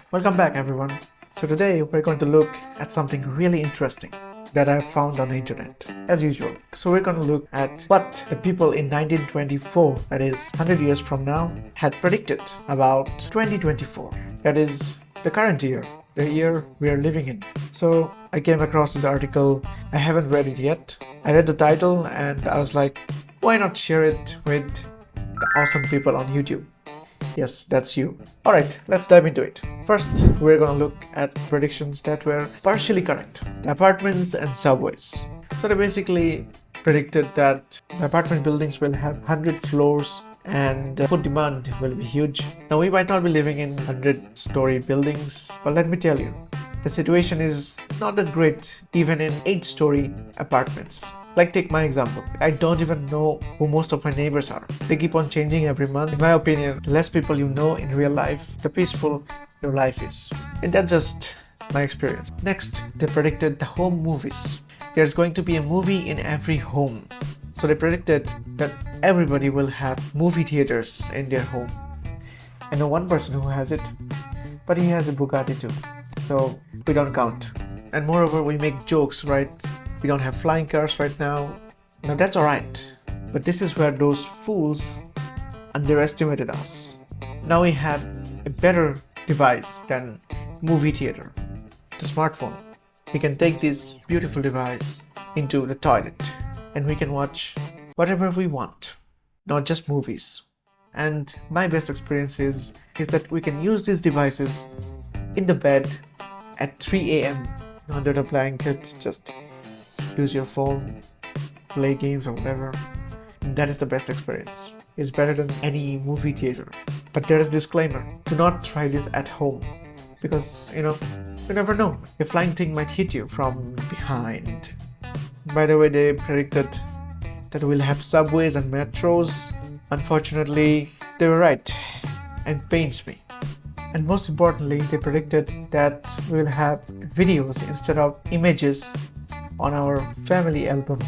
Welcome back, everyone. So today we're going to look at something really interesting that I found on the internet, as usual. So we're going to look at what the people in 1924, that is 100 years from now, had predicted about 2024. That is the current year, the year we are living in. So I came across this article. I haven't read it yet. I read the title and I was like, why not share it with the awesome people on YouTube? Yes, that's you. Alright, let's dive into it. First, we're gonna look at predictions that were partially correct. The apartments and subways. So they basically predicted that the apartment buildings will have 100 floors and food demand will be huge. Now, we might not be living in 100-story buildings, but let me tell you, the situation is not that great even in 8-story apartments. Like, take my example. I don't even know who most of my neighbors are. They keep on changing every month. In my opinion, the less people you know in real life, the peaceful your life is. And that's just my experience. Next, they predicted the home movies. There's going to be a movie in every home. So they predicted that everybody will have movie theaters in their home. I know one person who has it, but he has a Bugatti too. So we don't count. And moreover, we make jokes, right? We don't have flying cars right now. Now that's alright. But this is where those fools underestimated us. Now we have a better device than movie theater, the smartphone. We can take this beautiful device into the toilet and we can watch whatever we want, not just movies. And my best experience is that we can use these devices in the bed at 3 a.m. under the blanket, just use your phone, play games or whatever. And that is the best experience. It's better than any movie theater. But there is a disclaimer. Do not try this at home. Because, you never know. A flying thing might hit you from behind. By the way, they predicted that we'll have subways and metros. Unfortunately, they were right. And pains me. And most importantly, they predicted that we'll have videos instead of images on our family album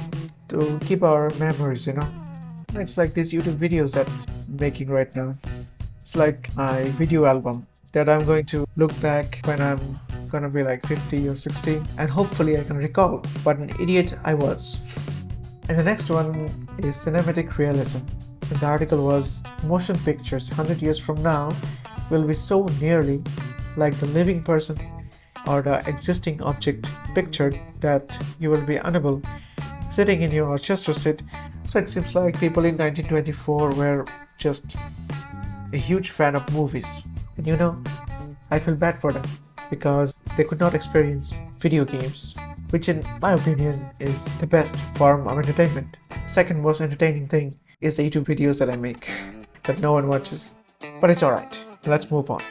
to keep our memories. It's like these YouTube videos that I'm making right now. It's like my video album that I'm going to look back when I'm gonna be like 50 or 60, and hopefully I can recall what an idiot I was. And the next one is cinematic realism. And the article was, motion pictures 100 years from now will be so nearly like the living person or the existing object pictured that you will be unable sitting in your orchestra seat. So it seems like people in 1924 were just a huge fan of movies. And I feel bad for them because they could not experience video games, which in my opinion is the best form of entertainment. Second most entertaining thing is the YouTube videos that I make that no one watches. But it's alright. Let's move on.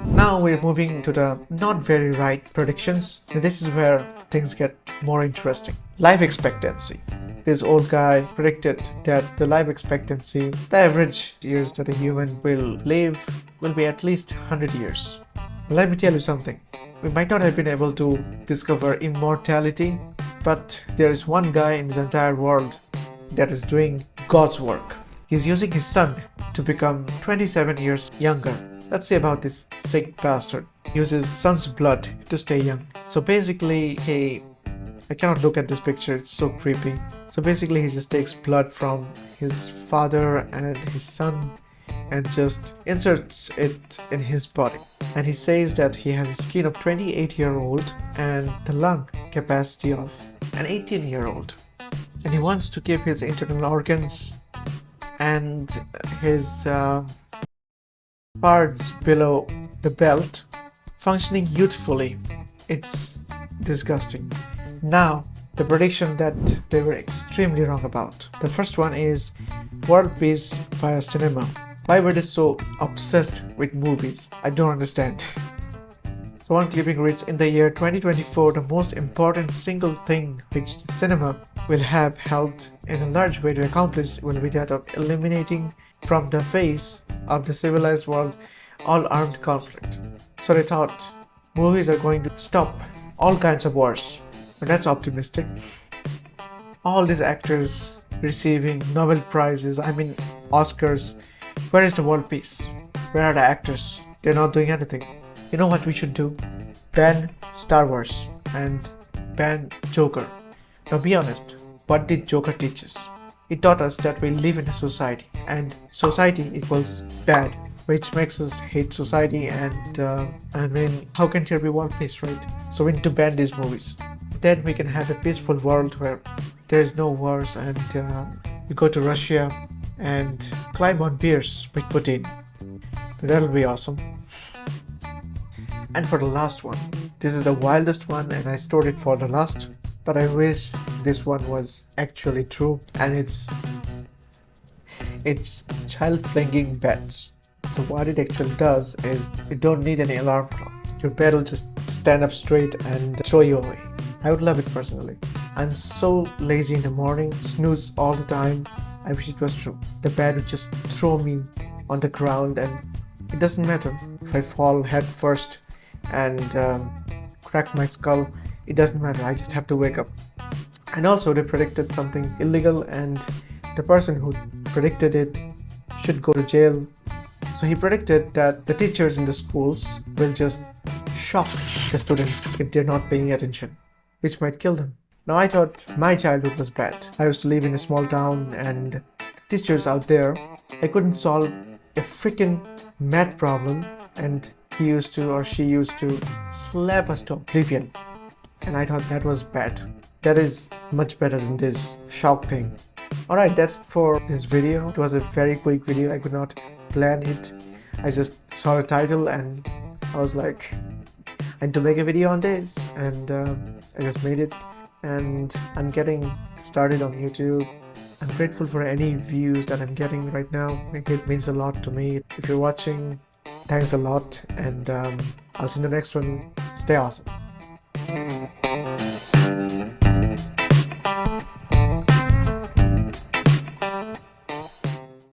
Now we're moving to the not very right predictions. And this is where things get more interesting. Life expectancy. This old guy predicted that the life expectancy, the average years that a human will live, will be at least 100 years. Let me tell you something. We might not have been able to discover immortality, but there is one guy in this entire world that is doing God's work. He's using his son to become 27 years younger. Let's see about this sick bastard. He uses son's blood to stay young. So basically, I cannot look at this picture, it's so creepy. So basically he just takes blood from his father and his son and just inserts it in his body. And he says that he has a skin of 28-year-old and the lung capacity of an 18-year-old. And he wants to keep his internal organs and his parts below the belt functioning youthfully. It's disgusting. Now, the prediction that they were extremely wrong about. The first one is world peace via cinema. Why were they so obsessed with movies? I don't understand. So one clipping reads, in the year 2024, the most important single thing which the cinema will have helped in a large way to accomplish will be that of eliminating from the face of the civilized world all armed conflict. So they thought movies are going to stop all kinds of wars. But that's optimistic. All these actors receiving Nobel Prizes, Oscars. Where is the world peace? Where are the actors? They're not doing anything. You know what we should do? Ban Star Wars and ban Joker. Now be honest, what did Joker teach us? It taught us that we live in a society and society equals bad, which makes us hate society and I mean, how can there be one peace, right? So we need to ban these movies. Then we can have a peaceful world where there is no wars and we go to Russia and climb on beers with Putin. That'll be awesome. And for the last one, this is the wildest one and I stored it for the last, but I wish this one was actually true, and it's child flinging beds. So what it actually does is you don't need any alarm clock. Your bed will just stand up straight and throw you away. I would love it personally. I'm so lazy in the morning, snooze all the time. I wish it was true. The bed would just throw me on the ground and it doesn't matter if I fall head first and crack my skull. It doesn't matter, I just have to wake up. And also they predicted something illegal and the person who predicted it should go to jail. So he predicted that the teachers in the schools will just shock the students if they're not paying attention, which might kill them. Now I thought my childhood was bad. I used to live in a small town and the teachers out there, I couldn't solve a freaking math problem and he used to or she used to slap us to oblivion. And I thought that was bad. That is much better than this shock thing. Alright, that's it for this video. It was a very quick video. I could not plan it. I just saw the title and I was like, I need to make a video on this, and I just made it and I'm getting started on YouTube. I'm grateful for any views that I'm getting right now. It means a lot to me. If you're watching, thanks a lot, and I'll see you in the next one. Stay awesome.